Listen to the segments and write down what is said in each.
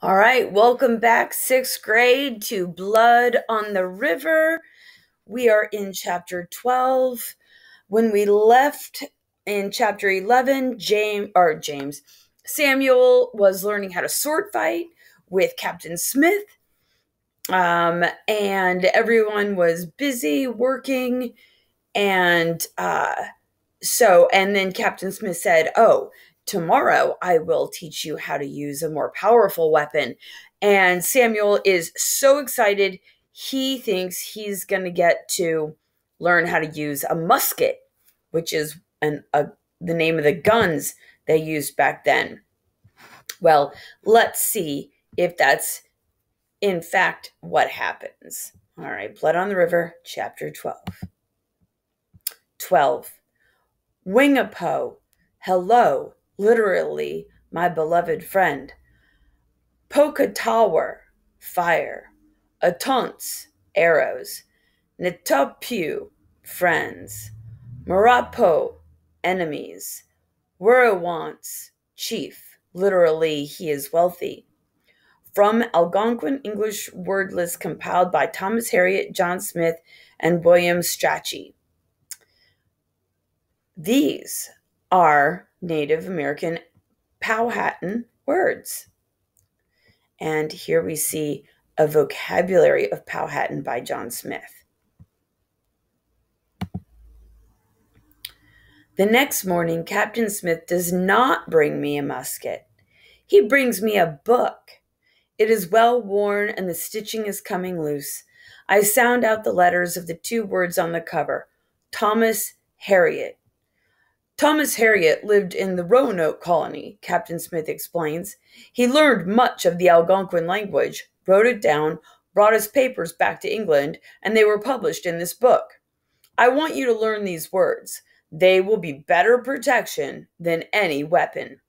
All right, welcome back, sixth grade, to Blood on the River. We are in chapter 12. When we left in chapter 11, Samuel was learning how to sword fight with Captain Smith, and everyone was busy working. And then Captain Smith said, "Oh, tomorrow I will teach you how to use a more powerful weapon." And Samuel is so excited. He thinks he's going to get to learn how to use a musket, which is the name of the guns they used back then. Well, let's see if that's in fact what happens. All right, Blood on the River, chapter 12. 12. Wingapo, hello, literally, my beloved friend. Pokatawer, fire. Atonts, arrows. Nitapu, friends. Marapo, enemies. Wurawants, chief, literally, he is wealthy. From Algonquin English word list compiled by Thomas Harriot, John Smith, and William Strachey. These are Native American Powhatan words. And here we see a vocabulary of Powhatan by John Smith. The next morning, Captain Smith does not bring me a musket. He brings me a book. It is well worn and the stitching is coming loose. I sound out the letters of the two words on the cover, Thomas Harriot. Thomas Harriot lived in the Roanoke colony, Captain Smith explains. He learned much of the Algonquin language, wrote it down, brought his papers back to England, and they were published in this book. I want you to learn these words. They will be better protection than any weapon.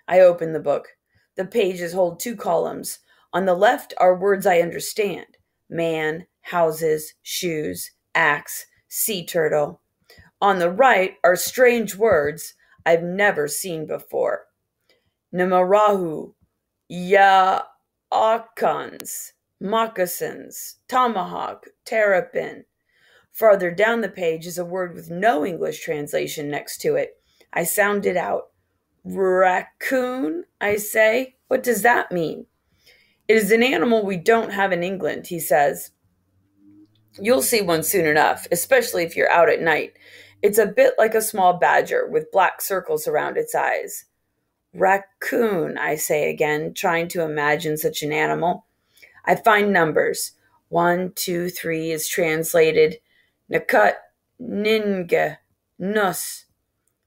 I open the book. The pages hold two columns. On the left are words I understand: man, houses, shoes, axe, sea turtle. On the right are strange words I've never seen before. Namarahu, Yaakans, moccasins, tomahawk, terrapin. Farther down the page is a word with no English translation next to it. I sound it out. Raccoon, I say. What does that mean? It is an animal we don't have in England, he says. You'll see one soon enough, especially if you're out at night. It's a bit like a small badger with black circles around its eyes. Raccoon, I say again, trying to imagine such an animal. I find numbers. 1, 2, 3 is translated. Nakut, Ninga, Nus.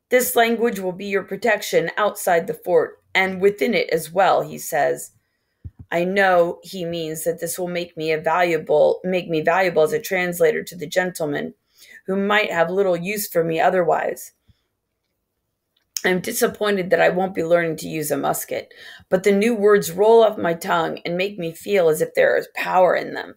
This language will be your protection outside the fort and within it as well, he says. I know he means that this will make me valuable as a translator to the gentleman who might have little use for me otherwise. I'm disappointed that I won't be learning to use a musket, but the new words roll off my tongue and make me feel as if there is power in them.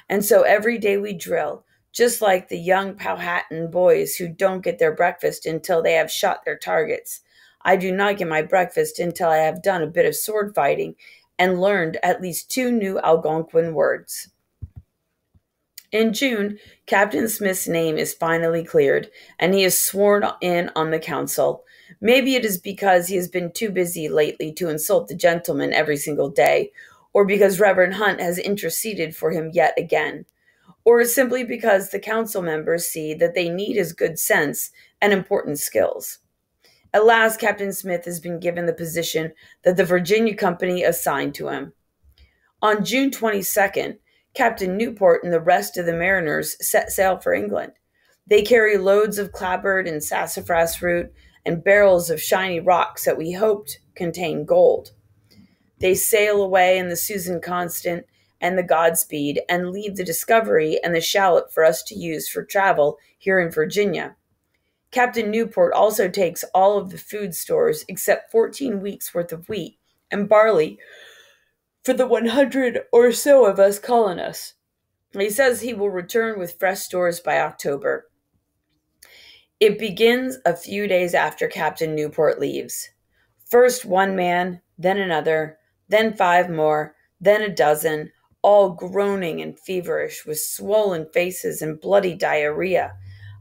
And so every day we drill, just like the young Powhatan boys who don't get their breakfast until they have shot their targets. I do not get my breakfast until I have done a bit of sword fighting and learned at least 2 new Algonquin words. In June, Captain Smith's name is finally cleared, and he is sworn in on the council. Maybe it is because he has been too busy lately to insult the gentleman every single day, or because Reverend Hunt has interceded for him yet again, or simply because the council members see that they need his good sense and important skills. At last, Captain Smith has been given the position that the Virginia Company assigned to him. On June 22nd, Captain Newport and the rest of the mariners set sail for England. They carry loads of clapboard and sassafras root and barrels of shiny rocks that we hoped contain gold. They sail away in the Susan Constant and the Godspeed and leave the Discovery and the Shallop for us to use for travel here in Virginia. Captain Newport also takes all of the food stores except 14 weeks' worth of wheat and barley for the 100 or so of us colonists. He says he will return with fresh stores by October. It begins a few days after Captain Newport leaves. First one man, then another, Then 5 more, then a dozen, all groaning and feverish, with swollen faces and bloody diarrhea.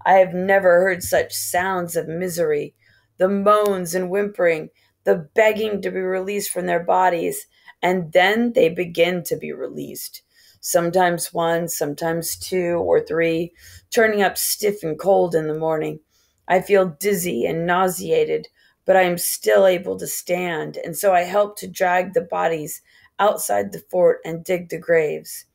I have never heard such sounds of misery. The moans and whimpering, the begging to be released from their bodies, and then they begin to be released. Sometimes one, sometimes two or three, turning up stiff and cold in the morning. I feel dizzy and nauseated, but I am still able to stand, and so I help to drag the bodies outside the fort and dig the graves.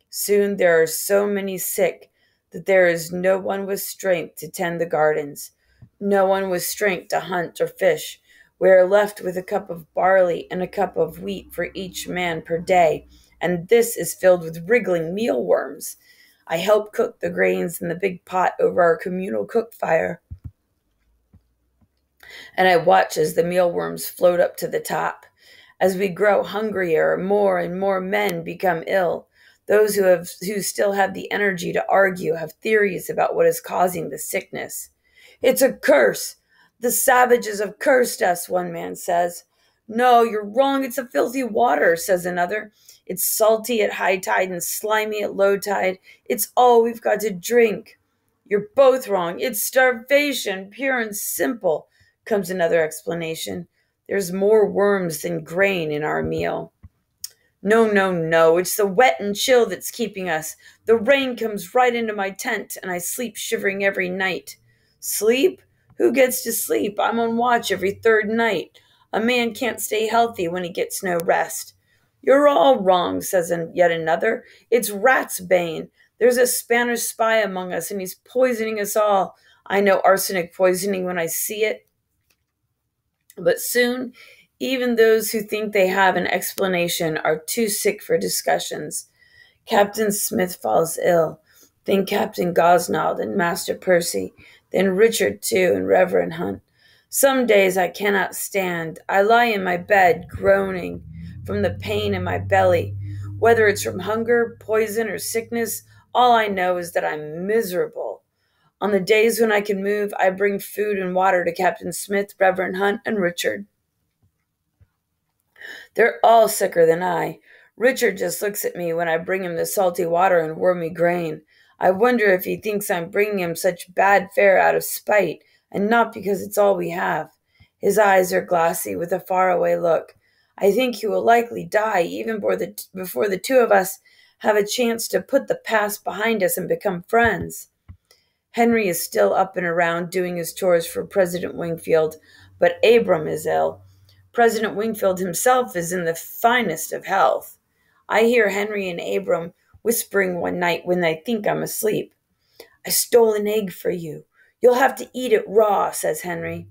Soon there are so many sick that there is no one with strength to tend the gardens, no one with strength to hunt or fish. We are left with a cup of barley and a cup of wheat for each man per day, and this is filled with wriggling mealworms. I help cook the grains in the big pot over our communal cook fire, and I watch as the mealworms float up to the top. As we grow hungrier, more and more men become ill. Those who still have the energy to argue have theories about what is causing the sickness. It's a curse. The savages have cursed us, one man says. No, you're wrong. It's a filthy water, says another. It's salty at high tide and slimy at low tide. It's all we've got to drink. You're both wrong. It's starvation, pure and simple, comes another explanation. There's more worms than grain in our meal. No, no, no. It's the wet and chill that's keeping us. The rain comes right into my tent, and I sleep shivering every night. Sleep? Who gets to sleep? I'm on watch every third night. A man can't stay healthy when he gets no rest. You're all wrong, says yet another. It's rat's bane. There's a Spanish spy among us, and he's poisoning us all. I know arsenic poisoning when I see it. But soon, even those who think they have an explanation are too sick for discussions. Captain Smith falls ill, then Captain Gosnold and Master Percy, then Richard too and Reverend Hunt. Some days I cannot stand. I lie in my bed groaning from the pain in my belly. Whether it's from hunger, poison, or sickness, all I know is that I'm miserable. On the days when I can move, I bring food and water to Captain Smith, Reverend Hunt, and Richard. They're all sicker than I. Richard just looks at me when I bring him the salty water and wormy grain. I wonder if he thinks I'm bringing him such bad fare out of spite, and not because it's all we have. His eyes are glassy with a faraway look. I think he will likely die even before the two of us have a chance to put the past behind us and become friends. Henry is still up and around doing his chores for President Wingfield, but Abram is ill. President Wingfield himself is in the finest of health. I hear Henry and Abram whispering one night when they think I'm asleep. I stole an egg for you. You'll have to eat it raw, says Henry.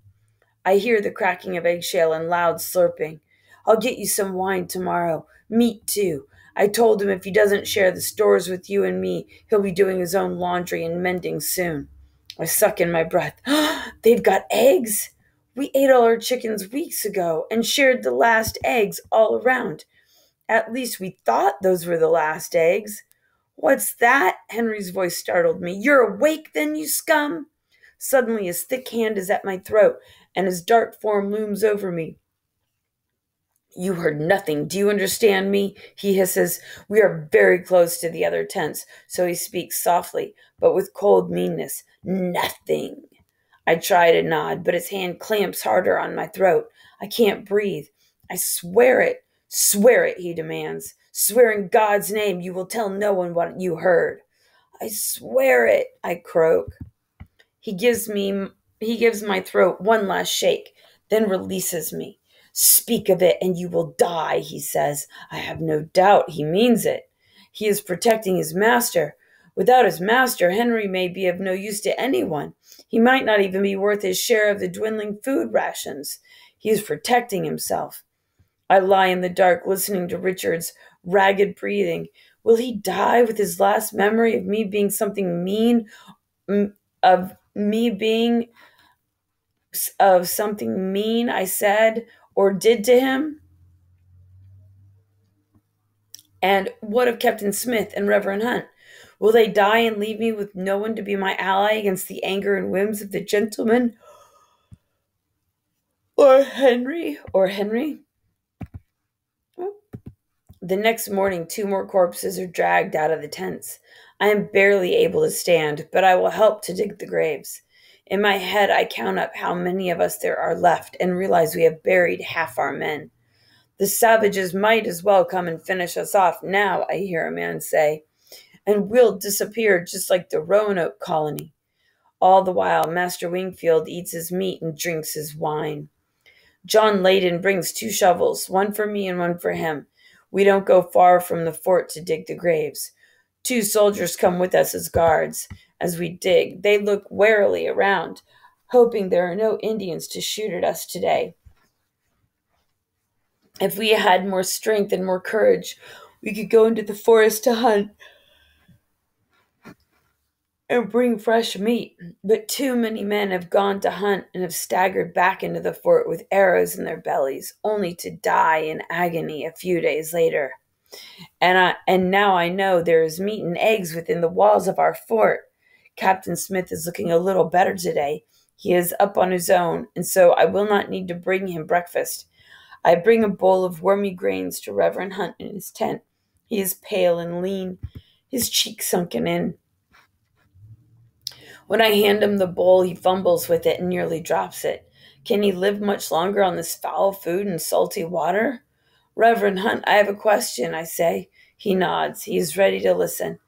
I hear the cracking of eggshell and loud slurping. I'll get you some wine tomorrow. Meat, too. I told him if he doesn't share the stores with you and me, he'll be doing his own laundry and mending soon. I suck in my breath. They've got eggs? We ate all our chickens weeks ago and shared the last eggs all around. At least we thought those were the last eggs. What's that? Henry's voice startled me. You're awake then, you scum? Suddenly his thick hand is at my throat, and his dark form looms over me. You heard nothing. Do you understand me? He hisses. We are very close to the other tents, so he speaks softly, but with cold meanness. Nothing. I try to nod, but his hand clamps harder on my throat. I can't breathe. I swear it. Swear it, he demands. Swear in God's name you will tell no one what you heard. I swear it, I croak. He gives my throat one last shake, then releases me. Speak of it and you will die, he says. I have no doubt he means it. He is protecting his master. Without his master, Henry may be of no use to anyone. He might not even be worth his share of the dwindling food rations. He is protecting himself. I lie in the dark listening to Richard's ragged breathing. Will he die with his last memory of me being something mean, of me being of something mean I said or did to him? And what of Captain Smith and Reverend Hunt? Will they die and leave me with no one to be my ally against the anger and whims of the gentleman? Or Henry? The next morning, 2 more corpses are dragged out of the tents. I am barely able to stand, but I will help to dig the graves. In my head, I count up how many of us there are left and realize we have buried half our men. The savages might as well come and finish us off now, I hear a man say, and we'll disappear just like the Roanoke colony. All the while, Master Wingfield eats his meat and drinks his wine. John Layden brings 2 shovels, one for me and one for him. We don't go far from the fort to dig the graves. 2 soldiers come with us as guards. As we dig, they look warily around, hoping there are no Indians to shoot at us today. If we had more strength and more courage, we could go into the forest to hunt and bring fresh meat. But too many men have gone to hunt and have staggered back into the fort with arrows in their bellies, only to die in agony a few days later. And now I know there is meat and eggs within the walls of our fort. Captain Smith is looking a little better today. He is up on his own, and so I will not need to bring him breakfast. I bring a bowl of wormy grains to Reverend Hunt in his tent. He is pale and lean, his cheeks sunken in. When I hand him the bowl, he fumbles with it and nearly drops it. Can he live much longer on this foul food and salty water? Reverend Hunt, I have a question, I say. He nods. He is ready to listen.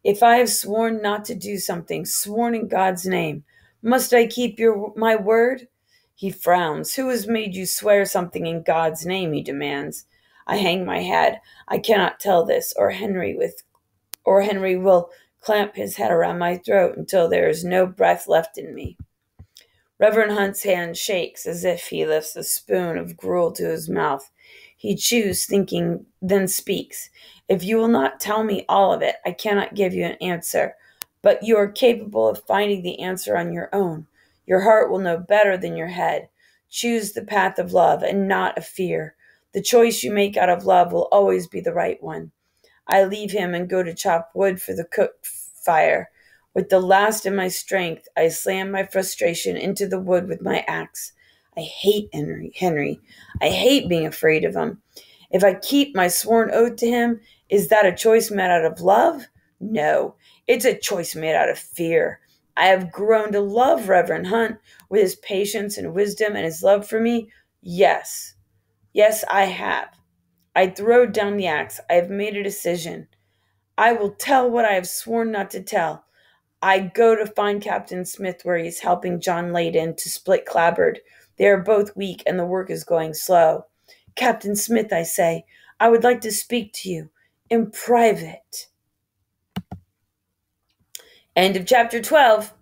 If I have sworn not to do something, sworn in God's name, must I keep my word? He frowns. Who has made you swear something in God's name? He demands. I hang my head. I cannot tell this, or Henry will clamp his head around my throat until there is no breath left in me. Reverend Hunt's hand shakes as if he lifts a spoon of gruel to his mouth. He chews, thinking, then speaks. If you will not tell me all of it, I cannot give you an answer. But you are capable of finding the answer on your own. Your heart will know better than your head. Choose the path of love and not of fear. The choice you make out of love will always be the right one. I leave him and go to chop wood for the cook fire. With the last of my strength, I slam my frustration into the wood with my axe. I hate Henry. I hate being afraid of him. If I keep my sworn oath to him, is that a choice made out of love? No, it's a choice made out of fear. I have grown to love Reverend Hunt with his patience and wisdom and his love for me. Yes, I have. I throw down the axe. I have made a decision. I will tell what I have sworn not to tell. I go to find Captain Smith where he is helping John Layden to split clapboard. They are both weak and the work is going slow. Captain Smith, I say, I would like to speak to you in private. End of chapter 12.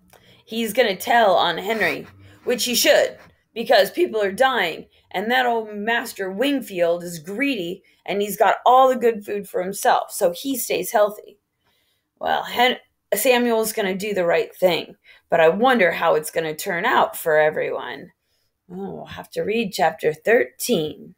He's going to tell on Henry, which he should, because people are dying, and that old Master Wingfield is greedy, and he's got all the good food for himself, so he stays healthy. Well, Samuel's going to do the right thing, but I wonder how it's going to turn out for everyone. Oh, we'll have to read chapter 13.